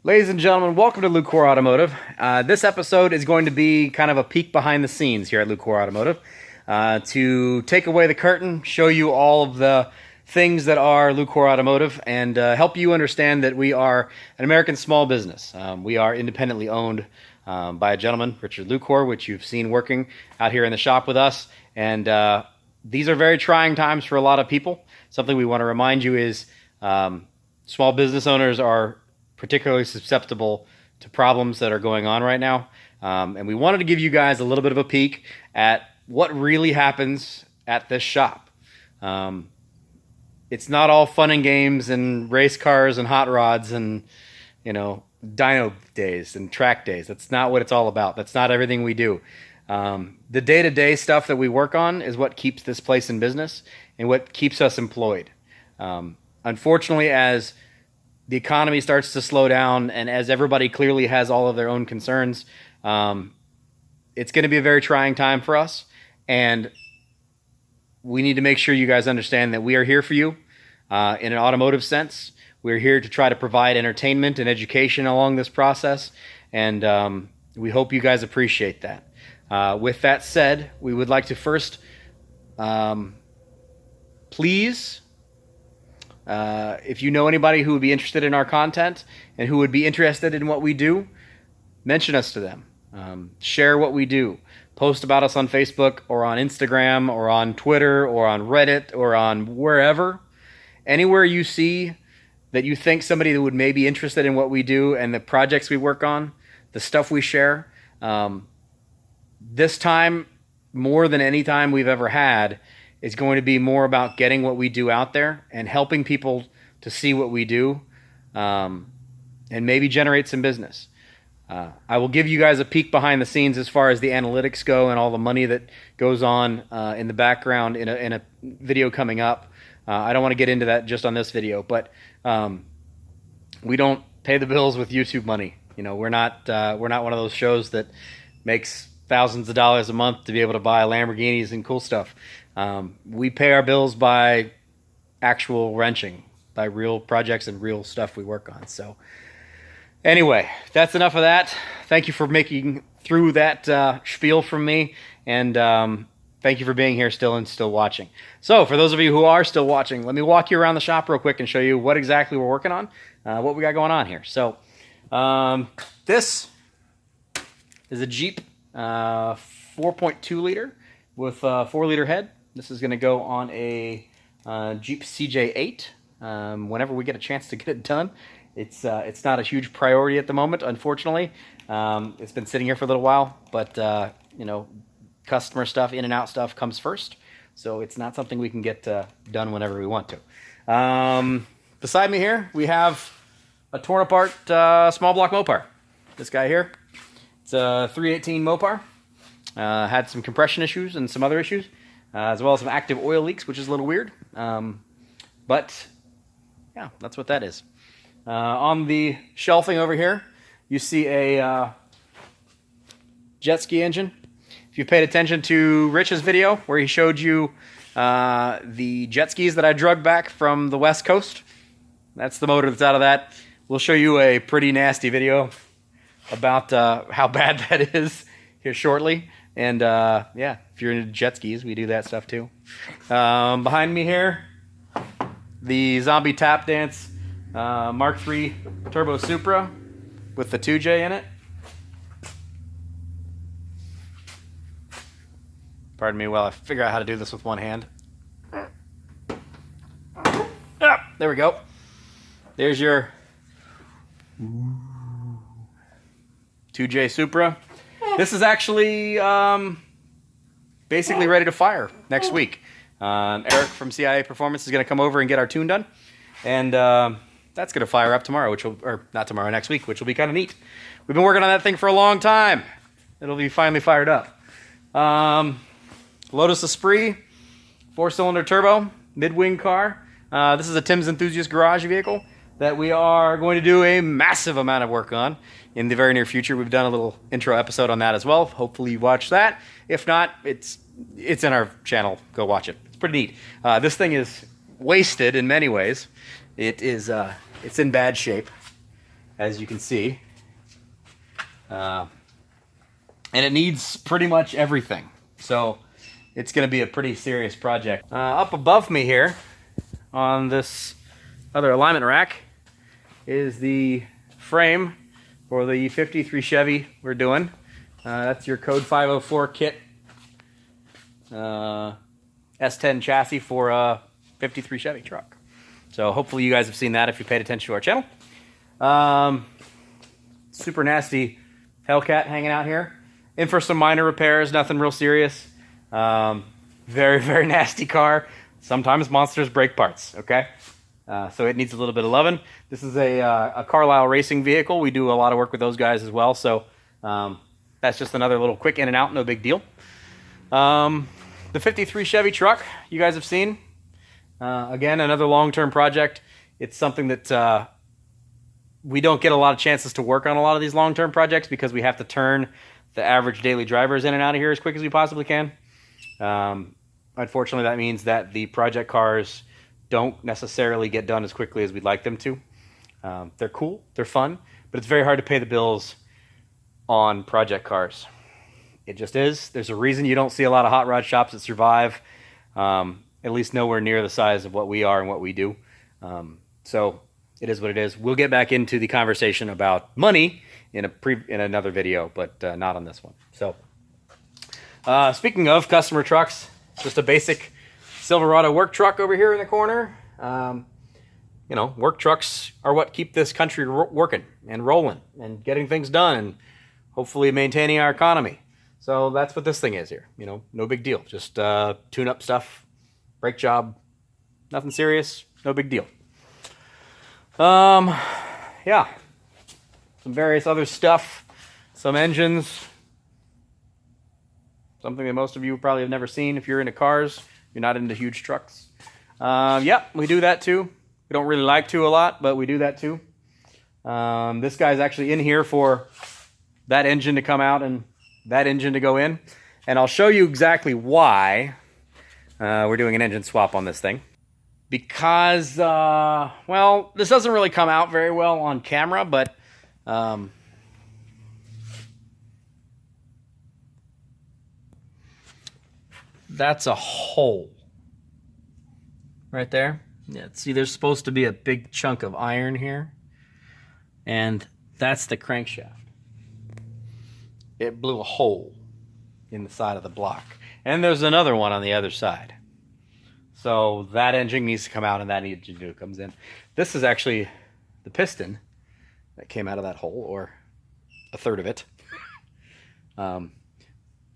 Ladies and gentlemen, welcome to Lucore Automotive. This episode is going to be kind of a peek behind the scenes here at Lucore Automotive to take away the curtain, show you all of the things that are Lucore Automotive, and help you understand that we are an American small business. We are independently owned by a gentleman, Richard Lucore, which you've seen working out here in the shop with us. And these are very trying times for a lot of people. Something we want to remind you is small business owners are particularly susceptible to problems that are going on right now. And we wanted to give you guys a little bit of a peek at what really happens at this shop. It's not all fun and games and race cars and hot rods and, dyno days and track days. That's not what it's all about. That's not everything we do. The day-to-day stuff that we work on is what keeps this place in business and what keeps us employed. Unfortunately, as the economy starts to slow down and as everybody clearly has all of their own concerns, it's going to be a very trying time for us. And we need to make sure you guys understand that we are here for you in an automotive sense. We're here to try to provide entertainment and education along this process. And we hope you guys appreciate that. With that said, we would like to first please, if you know anybody who would be interested in our content and who would be interested in what we do, mention us to them. Share what we do. Post about us on Facebook or on Instagram or on Twitter or on Reddit or on wherever. Anywhere you see that you think somebody that would maybe be interested in what we do and the projects we work on, the stuff we share. This time, more than any time we've ever had, is going to be more about getting what we do out there and helping people to see what we do and maybe generate some business. I will give you guys a peek behind the scenes as far as the analytics go and all the money that goes on in the background in a video coming up. I don't want to get into that just on this video, but we don't pay the bills with YouTube money. We're not one of those shows that makes thousands of dollars a month to be able to buy Lamborghinis and cool stuff. We pay our bills by actual wrenching, by real projects and real stuff we work on. So anyway, that's enough of that. Thank you for making through that spiel from me, and thank you for being here still and still watching. So for those of you who are still watching, let me walk you around the shop real quick and show you what exactly we're working on, what we got going on here. So this is a Jeep 4.2 liter with a 4-liter head. This is going to go on a Jeep CJ8 whenever we get a chance to get it done. It's not a huge priority at the moment, unfortunately. It's been sitting here for a little while, but customer stuff, in and out stuff comes first. So it's not something we can get done whenever we want to. Beside me here, we have a torn apart small block Mopar. This guy here, it's a 318 Mopar. Had some compression issues and some other issues, as well as some active oil leaks, which is a little weird. But yeah, that's what that is. On the shelving over here, you see a jet ski engine. If you paid attention to Rich's video where he showed you the jet skis that I drug back from the West Coast, that's the motor that's out of that. We'll show you a pretty nasty video about how bad that is here shortly. And yeah, if you're into jet skis, we do that stuff too. Behind me here, the Zombie Tap Dance Mark III Turbo Supra with the 2J in it. Pardon me while I figure out how to do this with one hand. Ah, there we go. There's your 2J Supra. This is actually basically ready to fire next week. Eric from CIA Performance is going to come over and get our tune done. And that's going to fire up tomorrow, next week, which will be kind of neat. We've been working on that thing for a long time. It'll be finally fired up. Lotus Esprit, 4-cylinder turbo, mid-wing car. This is a Tim's Enthusiast Garage vehicle that we are going to do a massive amount of work on in the very near future. We've done a little intro episode on that as well. Hopefully you watch that. If not, it's in our channel. Go watch it. It's pretty neat. This thing is wasted in many ways. It is It's in bad shape, as you can see. And it needs pretty much everything. So it's going to be a pretty serious project. Up above me here on this other alignment rack is the frame for the 53 Chevy we're doing. That's your code 504 kit S10 chassis for a 53 Chevy truck. So hopefully you guys have seen that if you paid attention to our channel. Super nasty Hellcat hanging out here. In for some minor repairs, nothing real serious. Very, very nasty car. Sometimes monsters break parts, okay? So it needs a little bit of loving. This is a Carlisle racing vehicle. We do a lot of work with those guys as well. So that's just another little quick in and out, no big deal. The 53 Chevy truck you guys have seen. Again, another long-term project. It's something that we don't get a lot of chances to work on a lot of these long-term projects because we have to turn the average daily drivers in and out of here as quick as we possibly can. Unfortunately, that means that the project cars don't necessarily get done as quickly as we'd like them to. They're cool, they're fun, but it's very hard to pay the bills on project cars. It just is. There's a reason you don't see a lot of hot rod shops that survive, at least nowhere near the size of what we are and what we do. So it is what it is. We'll get back into the conversation about money in another video, but not on this one. So speaking of customer trucks, just a basic Silverado work truck over here in the corner. You know, work trucks are what keep this country working and rolling and getting things done and hopefully maintaining our economy. So that's what this thing is here. You know, no big deal. Just tune-up stuff, brake job, nothing serious, no big deal. Yeah, some various other stuff, some engines, something that most of you probably have never seen if you're into cars. You're not into huge trucks. Yeah, we do that too. We don't really like to a lot, but we do that too. This guy's actually in here for that engine to come out and that engine to go in. And I'll show you exactly why we're doing an engine swap on this thing. Because, well, this doesn't really come out very well on camera, but that's a hole right there. Yeah, see, there's supposed to be a big chunk of iron here, and that's the crankshaft. It blew a hole in the side of the block, and there's another one on the other side. So that engine needs to come out, and that engine comes in. This is actually the piston that came out of that hole, or a third of it. The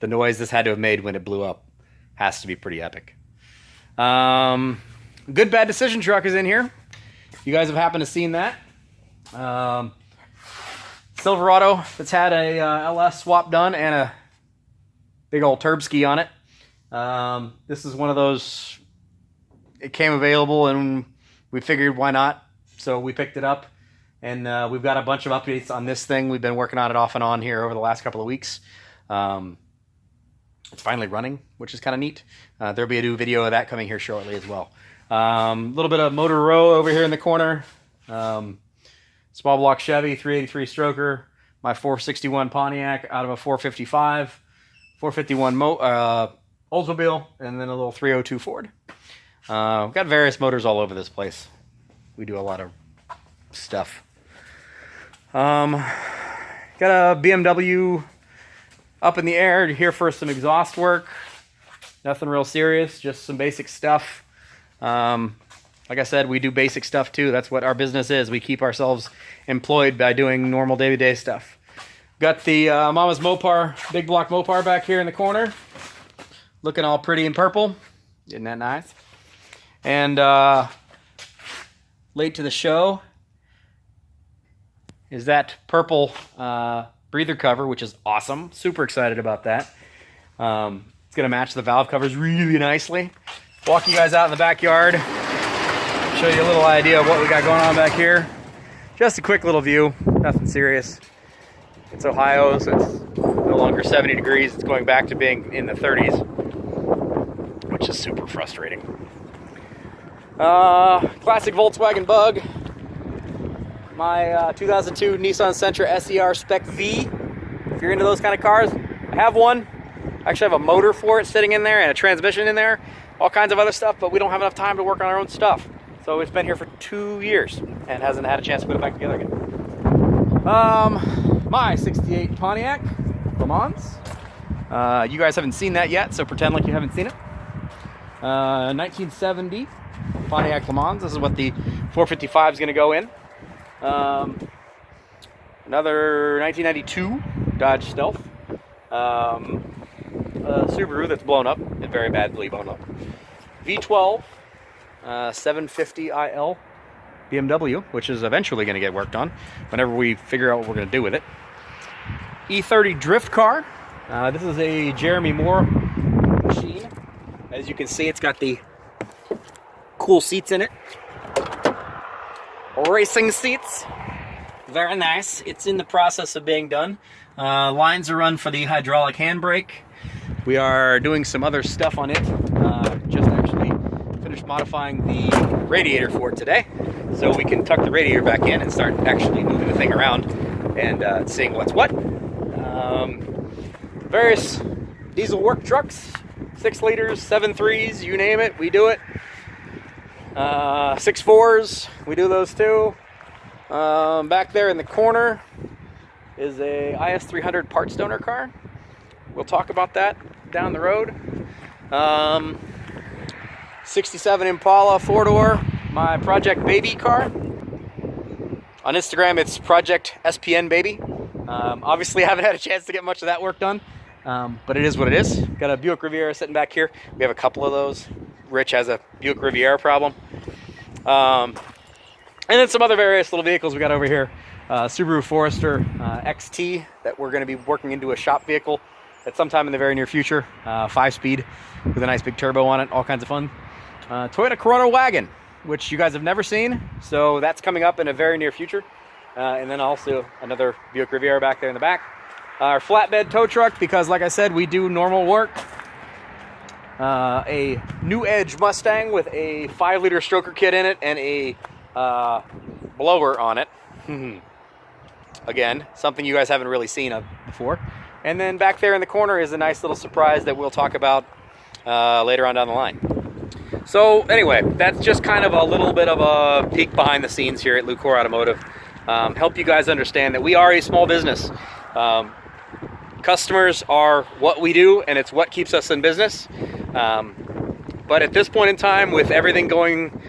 noise this had to have made when it blew up has to be pretty epic. Good Bad Decision truck is in here. You guys have happened to seen that. Silverado that's had a LS swap done and a big old turb ski on it. This is one of those, it came available and we figured why not, so we picked it up, and we've got a bunch of updates on this thing. We've been working on it off and on here over the last couple of weeks. It's finally running, which is kind of neat. There'll be a new video of that coming here shortly as well. A little bit of motor row over here in the corner. Small block Chevy, 383 stroker. My 461 Pontiac out of a 455. 451 Oldsmobile, and then a little 302 Ford. We've got various motors all over this place. We do a lot of stuff. Got a BMW up in the air here for some exhaust work. Nothing real serious, just some basic stuff. Like I said, we do basic stuff too. That's what our business is. We keep ourselves employed by doing normal day-to-day stuff. Got the Mama's Mopar, big block Mopar back here in the corner. Looking all pretty in purple. Isn't that nice? And late to the show is that purple breather cover, which is awesome. Super excited about that. It's going to match the valve covers really nicely. Walk you guys out in the backyard. Show you a little idea of what we got going on back here. Just a quick little view, nothing serious. It's Ohio, so it's no longer 70 degrees. It's going back to being in the 30s, which is super frustrating. Classic Volkswagen Bug. my 2002 Nissan Sentra SER Spec V. If you're into those kind of cars, I have one. I actually have a motor for it sitting in there and a transmission in there, all kinds of other stuff, but we don't have enough time to work on our own stuff. So it's been here for 2 years and hasn't had a chance to put it back together again. My 68 Pontiac Le Mans. You guys haven't seen that yet, so pretend like you haven't seen it. 1970 Pontiac Le Mans. This is what the 455 is going to go in. Another 1992 Dodge Stealth. Subaru that's blown up, and very badly blown up. V12 750 IL BMW, which is eventually going to get worked on whenever we figure out what we're going to do with it. E30 drift car. This is a Jeremy Moore machine. As you can see, it's got the cool seats in it. Racing seats. Very nice. It's in the process of being done. Lines are run for the hydraulic handbrake. We are doing some other stuff on it. Just actually finished modifying the radiator for it today, so we can tuck the radiator back in and start actually moving the thing around and seeing what's what. Various diesel work trucks, 6 liters, 7 3s, you name it, we do it. 6 4s, we do those too. Back there in the corner is a IS300 parts donor car. We'll talk about that down the road. 67 Impala 4-door, my Project Baby car. On Instagram, it's Project SPN Baby. Obviously, I haven't had a chance to get much of that work done, but it is what it is. Got a Buick Riviera sitting back here. We have a couple of those. Rich has a Buick Riviera problem. And then some other various little vehicles we got over here. Subaru Forester XT that we're going to be working into a shop vehicle at some time in the very near future. 5-speed with a nice big turbo on it. All kinds of fun. Toyota Corolla wagon, which you guys have never seen. So that's coming up in a very near future. And then also another Buick Riviera back there in the back. Our flatbed tow truck, because like I said, we do normal work. A New Edge Mustang with a 5-liter stroker kit in it and a blower on it. Again, something you guys haven't really seen of before. And then back there in the corner is a nice little surprise that we'll talk about later on down the line. So anyway, that's just kind of a little bit of a peek behind the scenes here at Lucore Automotive. Help you guys understand that we are a small business. Customers are what we do, and it's what keeps us in business. But at this point in time, with everything going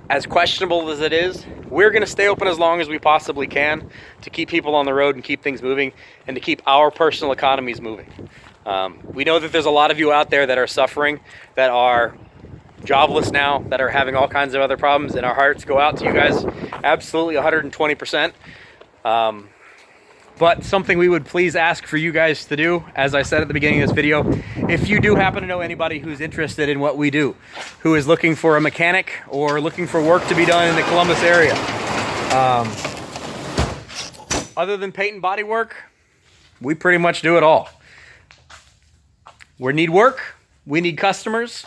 as questionable as it is, we're going to stay open as long as we possibly can to keep people on the road and keep things moving and to keep our personal economies moving. We know that there's a lot of you out there that are suffering, that are jobless now, that are having all kinds of other problems, and our hearts go out to you guys absolutely 120%. But something we would please ask for you guys to do, as I said at the beginning of this video, if you do happen to know anybody who's interested in what we do, who is looking for a mechanic or looking for work to be done in the Columbus area, other than paint and body work, we pretty much do it all. We need work, we need customers,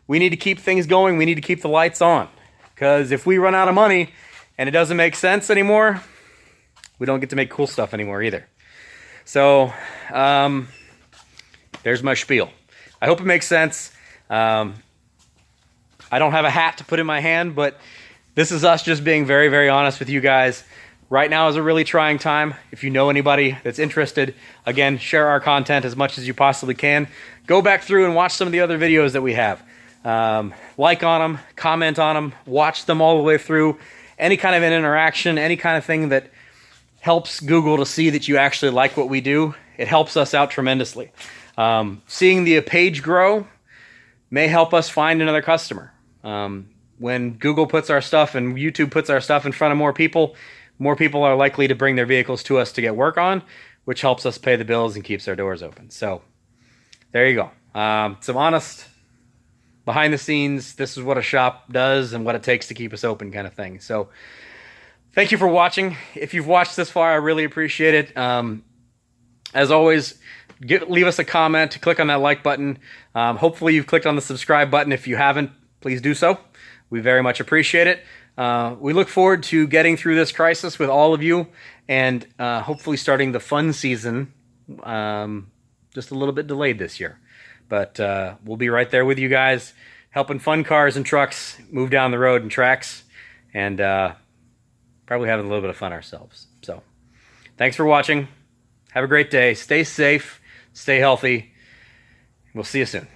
we need to keep things going, we need to keep the lights on. Because if we run out of money and it doesn't make sense anymore, we don't get to make cool stuff anymore either. So, there's my spiel. I hope it makes sense. I don't have a hat to put in my hand, but this is us just being very, very honest with you guys. Right now is a really trying time. If you know anybody that's interested, again, share our content as much as you possibly can. Go back through and watch some of the other videos that we have. Like on them, comment on them, watch them all the way through. Any kind of an interaction, any kind of thing that helps Google to see that you actually like what we do, it helps us out tremendously. Seeing the page grow may help us find another customer. When Google puts our stuff and YouTube puts our stuff in front of more people are likely to bring their vehicles to us to get work on, which helps us pay the bills and keeps our doors open. So there you go. Some honest behind the scenes, this is what a shop does and what it takes to keep us open kind of thing. So thank you for watching. If you've watched this far, I really appreciate it. As always, leave us a comment, click on that like button. Hopefully you've clicked on the subscribe button. If you haven't, please do so. We very much appreciate it. We look forward to getting through this crisis with all of you, and hopefully starting the fun season just a little bit delayed this year. But we'll be right there with you guys, helping fun cars and trucks move down the road and tracks, and probably having a little bit of fun ourselves. So thanks for watching. Have a great day. Stay safe. Stay healthy. We'll see you soon.